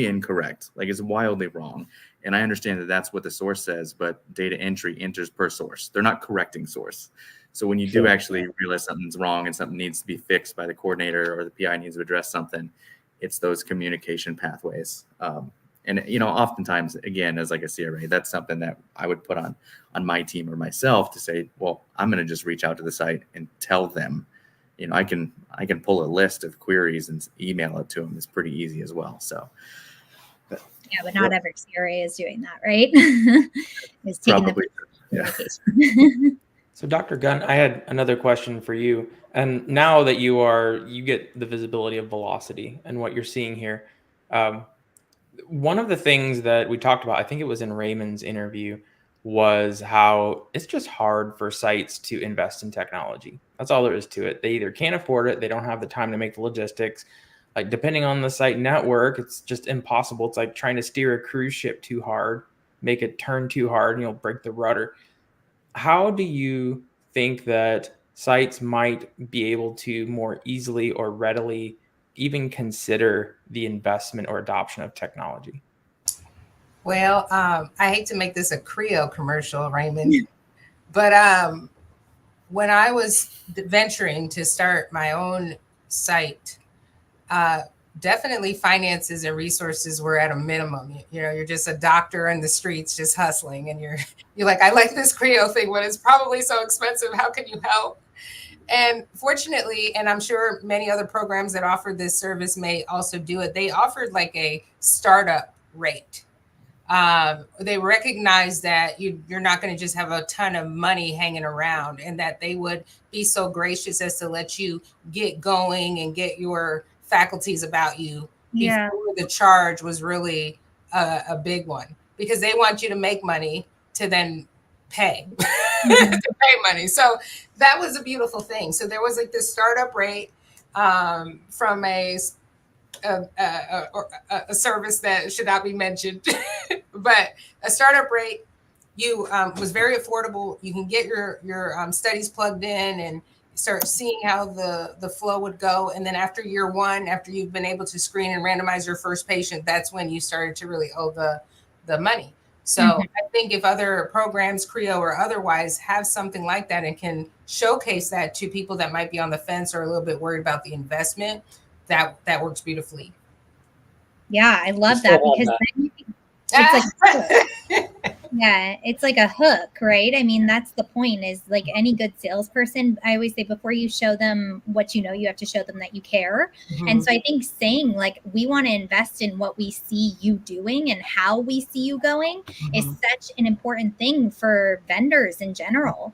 incorrect. Like, it's wildly wrong. And I understand that that's what the source says, but data entry enters per source. They're not correcting source. So when you do actually realize something's wrong and something needs to be fixed by the coordinator, or the PI needs to address something, it's those communication pathways. And, oftentimes, again, as like a CRA, that's something that I would put on my team or myself to say, well, I'm going to just reach out to the site and tell them, I can pull a list of queries and email it to them. It's pretty easy as well. So, but not every CRA is doing that, right? Is taking probably, communication. So Dr. Gunn, I had another question for you. And now that you get the visibility of velocity and what you're seeing here, one of the things that we talked about, I think it was in Raymond's interview, was how it's just hard for sites to invest in technology. That's all there is to it. They either can't afford it, they don't have the time to make the logistics. Like, depending on the site network, it's just impossible. It's like trying to steer a cruise ship too hard, make it turn too hard, and you'll break the rudder. How do you think that sites might be able to more easily or readily even consider the investment or adoption of technology? Well, I hate to make this a Creo commercial, Raymond, but when I was venturing to start my own site, definitely finances and resources were at a minimum. You're just a doctor in the streets just hustling, and you're like, I like this Creo thing, but it's probably so expensive. How can you help? And fortunately, and I'm sure many other programs that offer this service may also do it, they offered like a startup rate. They recognize that you're not going to just have a ton of money hanging around, and that they would be so gracious as to let you get going and get your faculties about you before the charge was really a big one, because they want you to make money to then pay to pay money. So that was a beautiful thing. So there was like this startup rate from a service that should not be mentioned, but a startup rate was very affordable. You can get your studies plugged in and start seeing how the flow would go. And then after year one, after you've been able to screen and randomize your first patient, that's when you started to really owe the money. So I think if other programs, Creo or otherwise, have something like that and can showcase that to people that might be on the fence or a little bit worried about the investment, that works beautifully. Yeah, I love that, because then it's like a hook, right? I mean, that's the point, is like any good salesperson, I always say, before you show them what you have to show them that you care. And so I think saying like, we want to invest in what we see you doing and how we see you going is such an important thing for vendors in general.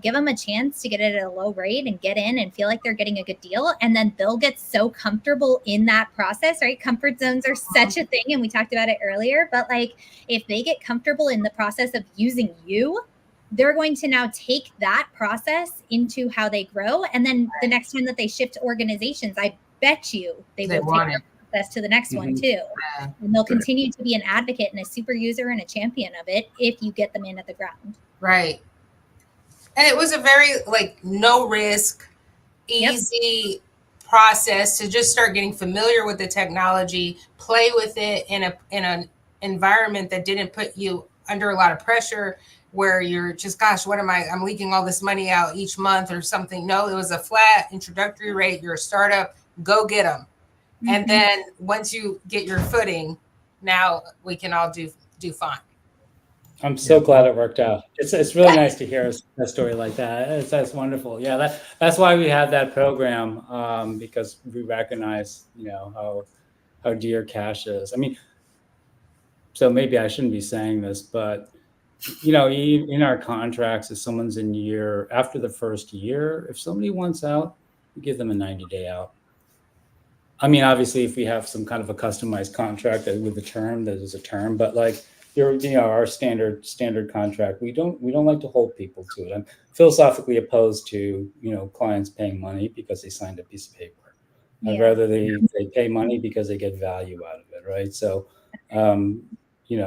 Give them a chance to get it at a low rate and get in and feel like they're getting a good deal. And then they'll get so comfortable in that process, right? Comfort zones are such a thing. And we talked about it earlier, but like, if they get comfortable in the process of using you, they're going to now take that process into how they grow. And then the next time that they shift organizations, I bet you they will take access to the next one too. And they'll continue to be an advocate and a super user and a champion of it if you get them in at the ground. Right. And it was a very no risk, easy process to just start getting familiar with the technology, play with it in an environment that didn't put you under a lot of pressure where you're just, gosh, I'm leaking all this money out each month or something. No, it was a flat introductory rate. You're a startup, go get them. And then once you get your footing, now we can all do fine. I'm so glad it worked out. It's really nice to hear a story like that. That's wonderful. Yeah, that's why we have that program, because we recognize, how dear cash is. I mean, so maybe I shouldn't be saying this, but in our contracts, if someone's after the first year, if somebody wants out, we give them a 90-day out. I mean, obviously, if we have some kind of a customized contract with a term, there's a term, but our standard contract, we don't like to hold people to it. I'm philosophically opposed to clients paying money because they signed a piece of paper. I'd rather they pay money because they get value out of it, right? So, we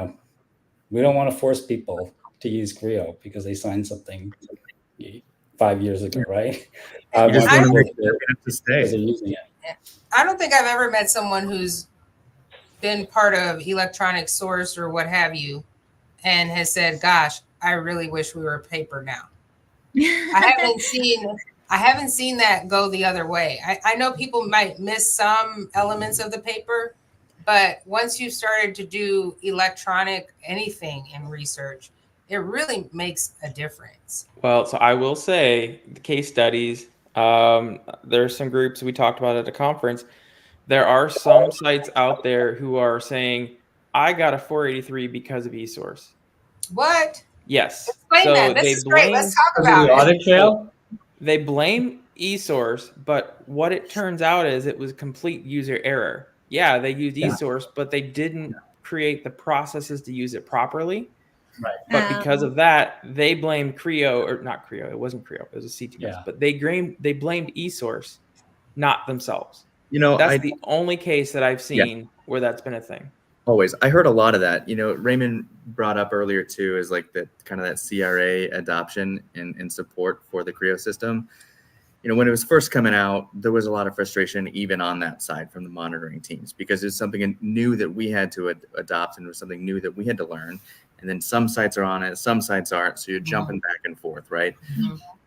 don't want to force people to use Creo because they signed something 5 years ago, right? You just want to make sure they have to stay. They're using it. I don't think I've ever met someone who's been part of electronic source or what have you and has said, gosh, I really wish we were paper now. I haven't seen that go the other way. I know people might miss some elements of the paper, but once you started to do electronic anything in research, it really makes a difference. Well, so I will say the case studies, there's some groups we talked about at a conference. There are some sites out there who are saying, I got a 483 because of eSource. What? Yes. Explain that. This is great. Let's talk about the audit trail. They blame eSource, but what it turns out is it was complete user error. Yeah, they used eSource, but they didn't create the processes to use it properly. Right. But because of that, they blamed Creo, or not Creo. It wasn't Creo. It was a CTMS. But they blamed eSource, not themselves. That's the only case that I've seen where that's been a thing. Always. I heard a lot of that. Raymond brought up earlier too, is that kind of that CRA adoption and support for the Creo system. When it was first coming out, there was a lot of frustration even on that side from the monitoring teams because it's something new that we had to adopt and it was something new that we had to learn. And then some sites are on it, some sites aren't. So you're jumping back and forth, right?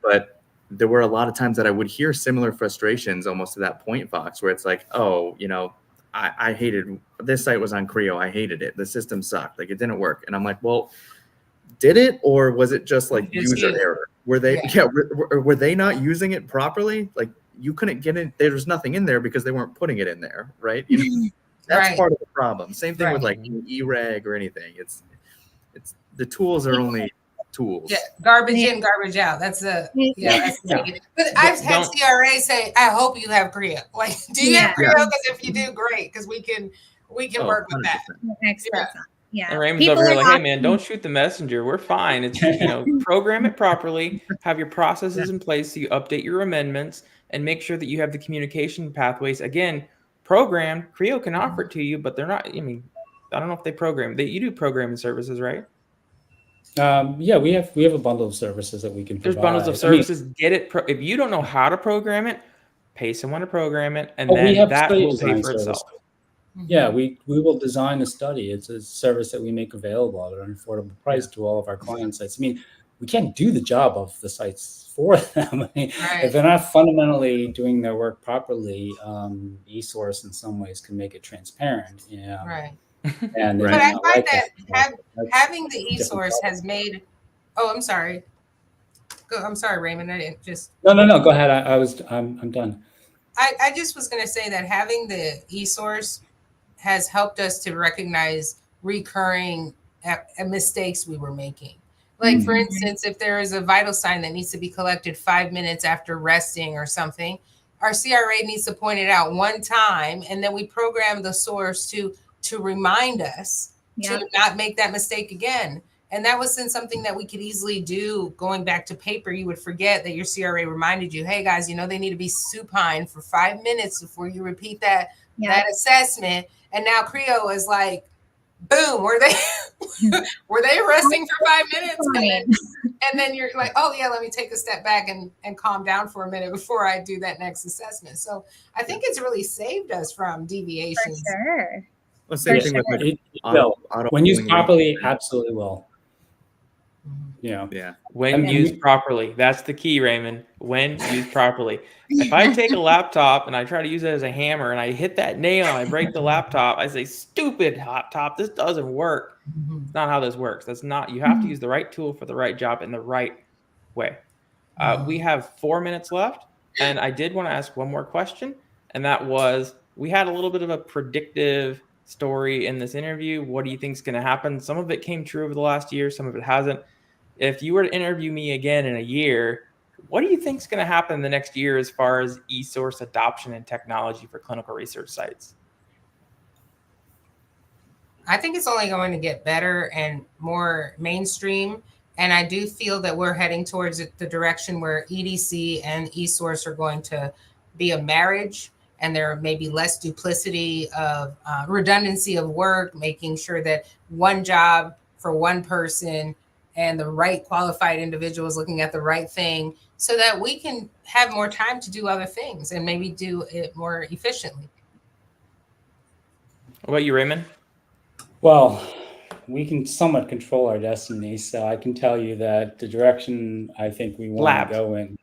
But there were a lot of times that I would hear similar frustrations almost to that point, Fox, where it's like, oh, I hated this site was on Creo. I hated it. The system sucked. It didn't work. And I'm like, well, did it, or was it just user error? Were they, were they not using it properly? You couldn't get it. There was nothing in there because they weren't putting it in there. Right. That's part of the problem. Same thing with eReg or anything. It's the tools are only tools. Yeah, garbage in, garbage out. That's the But I've had CRA say, "I hope you have Creo." Do you have Creo? Because if you do, great. Because we can work with that. Yeah. And Raymond's over here hey man, don't shoot the messenger. We're fine. It's program it properly. Have your processes in place so you update your amendments and make sure that you have the communication pathways. Again, program Creo can offer it to you, but they're not. I don't know if they program. You do programming services, right? We have a bundle of services that we can provide. There's bundles of services. Get it. If you don't know how to program it, pay someone to program it, and then that will pay for itself. Yeah, we will design a study. It's a service that we make available at an affordable price to all of our client sites. We can't do the job of the sites for them. If they're not fundamentally doing their work properly, eSource in some ways can make it transparent. Right. And but I find that having the eSource has made. Oh, I'm sorry. I'm sorry, Raymond. I didn't just. No. Go ahead. I'm done. I just was going to say that having the eSource has helped us to recognize recurring mistakes we were making. For instance, if there is a vital sign that needs to be collected 5 minutes after resting or something, our CRA needs to point it out one time, and then we program the source to remind us to not make that mistake again. And that wasn't something that we could easily do going back to paper. You would forget that your CRA reminded you, hey guys, they need to be supine for 5 minutes before you repeat that that assessment. And now Creo is like, boom, were they resting for 5 minutes? And then you're like, oh yeah, let me take a step back and calm down for a minute before I do that next assessment. So I think it's really saved us from deviations. For sure. Well, same thing with it will. When used properly, absolutely will. Yeah. When used properly. That's the key, Raymond. When used properly. If I take a laptop and I try to use it as a hammer and I hit that nail and I break the laptop, I say, stupid laptop, this doesn't work. It's not how this works. That's not, you have to use the right tool for the right job in the right way. We have 4 minutes left, and I did want to ask one more question, and that was, we had a little bit of a predictive story in this interview. What do you think is going to happen? Some of it came true over the last year, some of it hasn't. If you were to interview me again in a year, what do you think is going to happen in the next year as far as eSource adoption and technology for clinical research sites? I think it's only going to get better and more mainstream. And I do feel that we're heading towards the direction where EDC and eSource are going to be a marriage, and there may be less duplicity of redundancy of work, making sure that one job for one person and the right qualified individuals looking at the right thing, so that we can have more time to do other things and maybe do it more efficiently. What about you, Raymond? Well, we can somewhat control our destiny, so I can tell you that the direction I think we want to go in,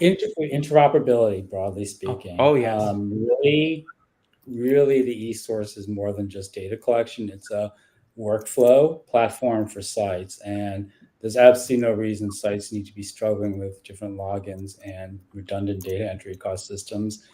interoperability, broadly speaking. Oh yes. Really, the eSource is more than just data collection. It's a workflow platform for sites, and there's absolutely no reason sites need to be struggling with different logins and redundant data entry across systems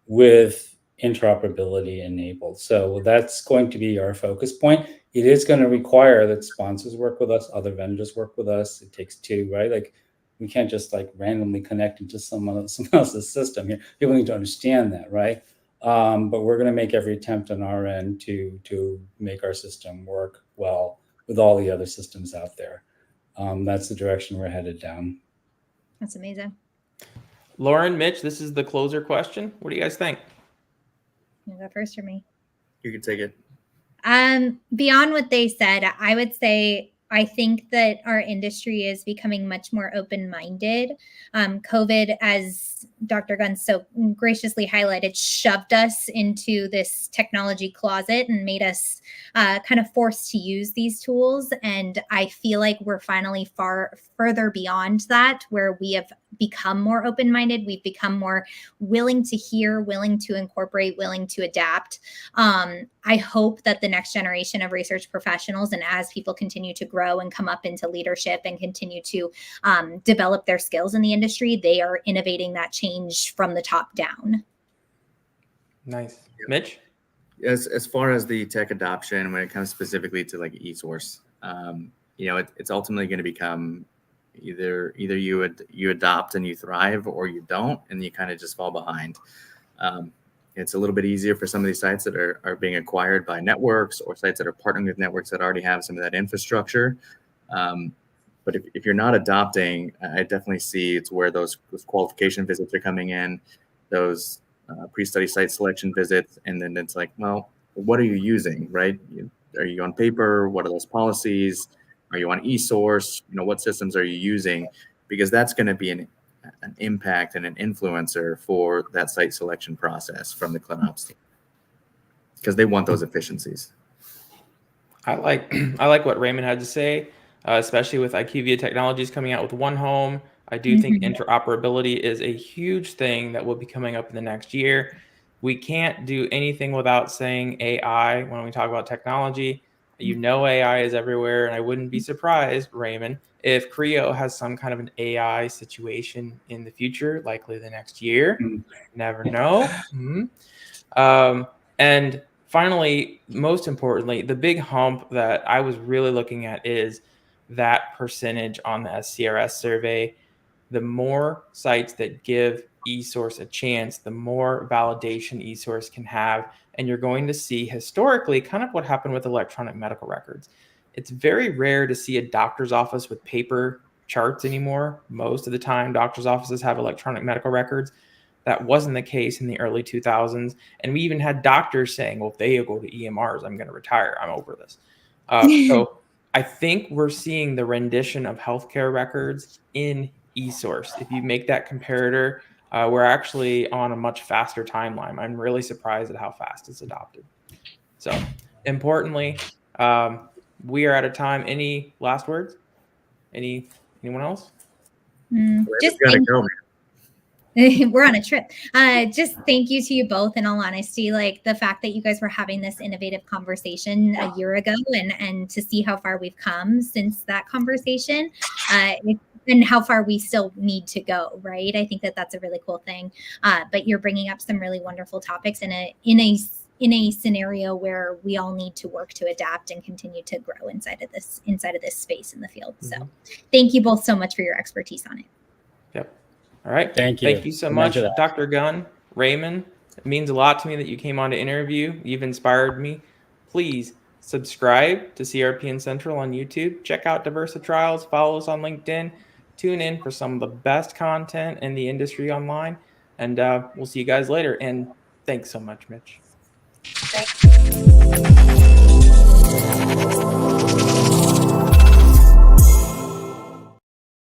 with interoperability enabled. So that's going to be our focus point. It is going to require that sponsors work with us, other vendors work with us. It takes two, right? Like, we can't just like randomly connect into someone else's system here. People need to understand that, right? But we're going to make every attempt on our end to make our system work well with all the other systems out there. That's the direction we're headed down. That's amazing. Lauren, Mitch, this is the closer question. What do you guys think? You go first for me. You can take it. Beyond what they said, I would say I think that our industry is becoming much more open-minded. COVID, as Dr. Gunn so graciously highlighted, shoved us into this technology closet and made us kind of forced to use these tools. And I feel like we're finally further beyond that, where we have become more open-minded. We've become more willing to hear, willing to incorporate, willing to adapt. I hope that the next generation of research professionals, and as people continue to grow and come up into leadership and continue to develop their skills in the industry, they are innovating that change from the top down. Nice. Mitch? As far as the tech adoption, when it comes specifically to like eSource, it's ultimately going to become either you adopt and you thrive, or you don't and you kind of just fall behind. It's a little bit easier for some of these sites that are being acquired by networks, or sites that are partnering with networks that already have some of that infrastructure. But if you're not adopting, I definitely see it's where those qualification visits are coming in, those pre-study site selection visits, and then it's like, well, what are you using, right? Are you on paper? What are those policies? Are you on eSource? What systems are you using? Because that's going to be an impact and an influencer for that site selection process from the ClinOps team, because they want those efficiencies. I like what Raymond had to say, especially with IQVIA Technologies coming out with One Home. I do think interoperability is a huge thing that will be coming up in the next year. We can't do anything without saying AI when we talk about technology. AI is everywhere, and I wouldn't be surprised, Raymond, if Creo has some kind of an AI situation in the future, likely the next year. Never know. And finally, most importantly, the big hump that I was really looking at is that percentage on the SCRS survey. The more sites that give eSource a chance, the more validation eSource can have. And you're going to see historically kind of what happened with electronic medical records. It's very rare to see a doctor's office with paper charts anymore. Most of the time, doctor's offices have electronic medical records. that wasn't the case in the early 2000s. And we even had doctors saying, well, if they go to EMRs, I'm going to retire. I'm over this. So I think we're seeing the rendition of healthcare records in eSource. If you make that comparator, we're actually on a much faster timeline. I'm really surprised at how fast it's adopted. So importantly, we are out of time. Any last words? Anyone else? Just we're on a trip. Just thank you to you both. In all honesty, like the fact that you guys were having this innovative conversation a year ago, and to see how far we've come since that conversation, and how far we still need to go. Right. I think that that's a really cool thing. But you're bringing up some really wonderful topics in a scenario where we all need to work to adapt and continue to grow inside of this space in the field. So thank you both so much for your expertise on it. Yep. All right. Thank you. Thank you so much, Dr. Gunn. Raymond, it means a lot to me that you came on to interview. You've inspired me. Please subscribe to CRPN Central on YouTube. Check out Diversa Trials. Follow us on LinkedIn. Tune in for some of the best content in the industry online. And we'll see you guys later. And thanks so much, Mitch. Thank you.